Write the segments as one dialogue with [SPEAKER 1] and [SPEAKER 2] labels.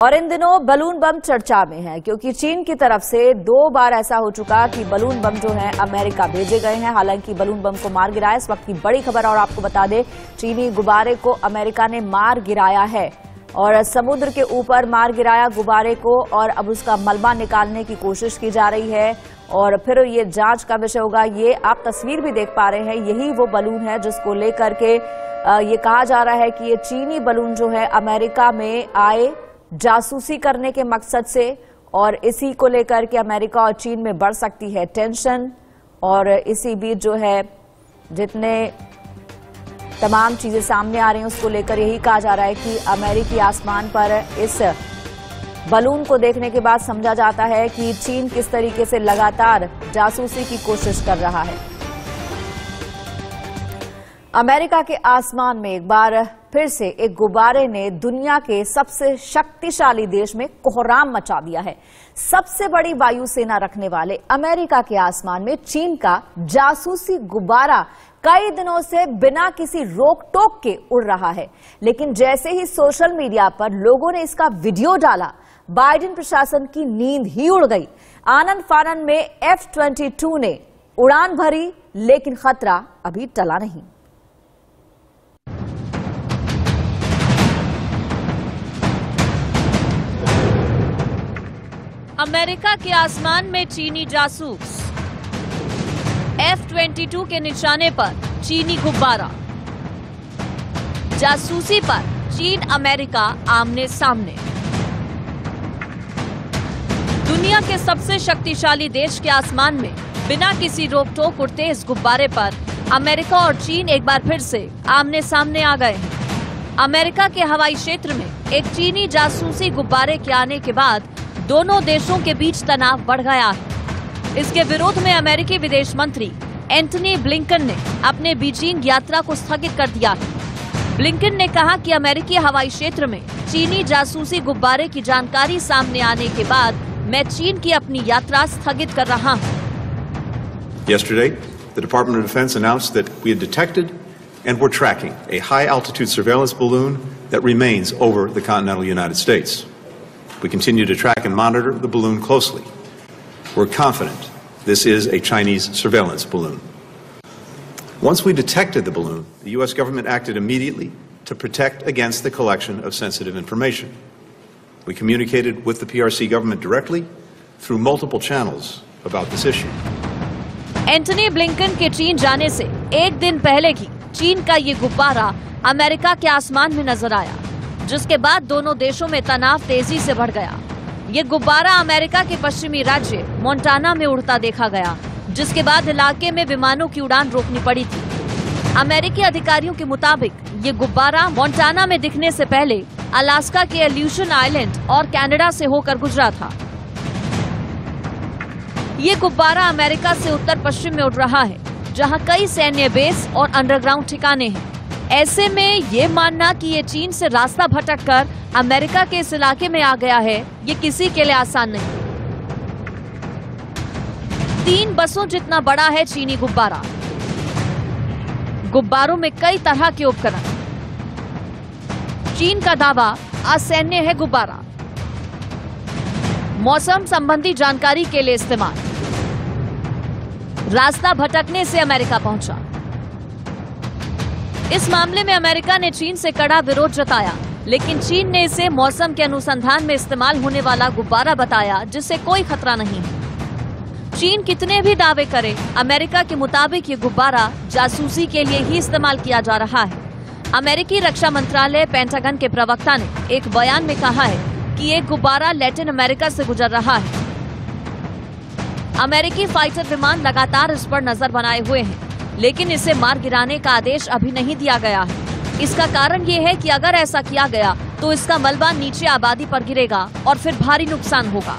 [SPEAKER 1] और इन दिनों बलून बम चर्चा में है क्योंकि चीन की तरफ से 2 बार ऐसा हो चुका कि बलून बम जो है अमेरिका भेजे गए हैं। हालांकि बलून बम को मार गिराया इस वक्त की बड़ी खबर। और आपको बता दें, चीनी गुब्बारे को अमेरिका ने मार गिराया है और समुद्र के ऊपर मार गिराया गुब्बारे को और अब उसका मलबा निकालने की कोशिश की जा रही है और फिर ये जांच का विषय होगा। ये आप तस्वीर भी देख पा रहे हैं, यही वो बलून है जिसको लेकर के ये कहा जा रहा है कि ये चीनी बलून जो है अमेरिका में आए जासूसी करने के मकसद से और इसी को लेकर के अमेरिका और चीन में बढ़ सकती है टेंशन। और इसी बीच जो है जितने तमाम चीजें सामने आ रही हैं उसको लेकर यही कहा जा रहा है कि अमेरिकी आसमान पर इस बलून को देखने के बाद समझा जाता है कि चीन किस तरीके से लगातार जासूसी की कोशिश कर रहा है। अमेरिका के आसमान में एक बार फिर से एक गुब्बारे ने दुनिया के सबसे शक्तिशाली देश में कोहराम मचा दिया है। सबसे बड़ी वायुसेना रखने वाले अमेरिका के आसमान में चीन का जासूसी गुब्बारा कई दिनों से बिना किसी रोक टोक के उड़ रहा है, लेकिन जैसे ही सोशल मीडिया पर लोगों ने इसका वीडियो डाला, बाइडेन प्रशासन की नींद ही उड़ गई। आनन फानन में F-22 ने उड़ान भरी, लेकिन खतरा अभी टला नहीं।
[SPEAKER 2] अमेरिका के आसमान में चीनी जासूस, F-22 के निशाने पर चीनी गुब्बारा, जासूसी पर चीन अमेरिका आमने सामने। दुनिया के सबसे शक्तिशाली देश के आसमान में बिना किसी रोक टोक उड़ते इस गुब्बारे पर अमेरिका और चीन एक बार फिर से आमने सामने आ गए हैं। अमेरिका के हवाई क्षेत्र में एक चीनी जासूसी गुब्बारे के आने के बाद दोनों देशों के बीच तनाव बढ़ गया है। इसके विरोध में अमेरिकी विदेश मंत्री एंटनी ब्लिंकन ने अपने बीजिंग यात्रा को स्थगित कर दिया है। ब्लिंकन ने कहा कि अमेरिकी हवाई क्षेत्र में चीनी जासूसी गुब्बारे की जानकारी सामने आने के बाद मैं चीन की अपनी यात्रा स्थगित कर रहा हूं।
[SPEAKER 3] Yesterday, the Department of Defense announced that we had detected and were tracking a high-altitude surveillance balloon that remains over the continental United States. We continue to track and monitor the balloon closely. We're confident this is a Chinese surveillance balloon. Once we detected the balloon, the U.S. government acted immediately to protect against the collection of sensitive information. We communicated with the PRC government directly through multiple channels about this issue.
[SPEAKER 2] Antony Blinken के चीन जाने से एक दिन पहले ही चीन का ये गुब्बारा अमेरिका के आसमान में नजर आया, जिसके बाद दोनों देशों में तनाव तेजी से बढ़ गया। ये गुब्बारा अमेरिका के पश्चिमी राज्य मोंटाना में उड़ता देखा गया, जिसके बाद इलाके में विमानों की उड़ान रोकनी पड़ी थी। अमेरिकी अधिकारियों के मुताबिक ये गुब्बारा मोंटाना में दिखने से पहले अलास्का के एल्यूशन आइलैंड और कनाडा से होकर गुजरा था। ये गुब्बारा अमेरिका से उत्तर पश्चिम में उड़ रहा है, जहां कई सैन्य बेस और अंडरग्राउंड ठिकाने हैं। ऐसे में ये मानना कि ये चीन से रास्ता भटककर अमेरिका के इस इलाके में आ गया है, ये किसी के लिए आसान नहीं। 3 बसों जितना बड़ा है चीनी गुब्बारा। गुब्बारों में कई तरह के उपकरण। चीन का दावा असैन्य है गुब्बारा। मौसम संबंधी जानकारी के लिए इस्तेमाल। रास्ता भटकने से अमेरिका पहुंचा। इस मामले में अमेरिका ने चीन से कड़ा विरोध जताया, लेकिन चीन ने इसे मौसम के अनुसंधान में इस्तेमाल होने वाला गुब्बारा बताया, जिससे कोई खतरा नहीं है। चीन कितने भी दावे करे, अमेरिका के मुताबिक ये गुब्बारा जासूसी के लिए ही इस्तेमाल किया जा रहा है। अमेरिकी रक्षा मंत्रालय पेंटागन के प्रवक्ता ने एक बयान में कहा है कि ये गुब्बारा लैटिन अमेरिका से गुजर रहा है। अमेरिकी फाइटर विमान लगातार इस पर नजर बनाए हुए हैं, लेकिन इसे मार गिराने का आदेश अभी नहीं दिया गया है। इसका कारण ये है कि अगर ऐसा किया गया तो इसका मलबा नीचे आबादी पर गिरेगा और फिर भारी नुकसान होगा।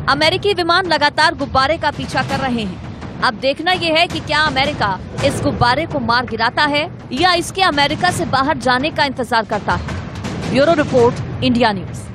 [SPEAKER 2] अमेरिकी विमान लगातार गुब्बारे का पीछा कर रहे हैं। अब देखना यह है कि क्या अमेरिका इस गुब्बारे को मार गिराता है या इसके अमेरिका से बाहर जाने का इंतजार करता है। Bureau report, India news.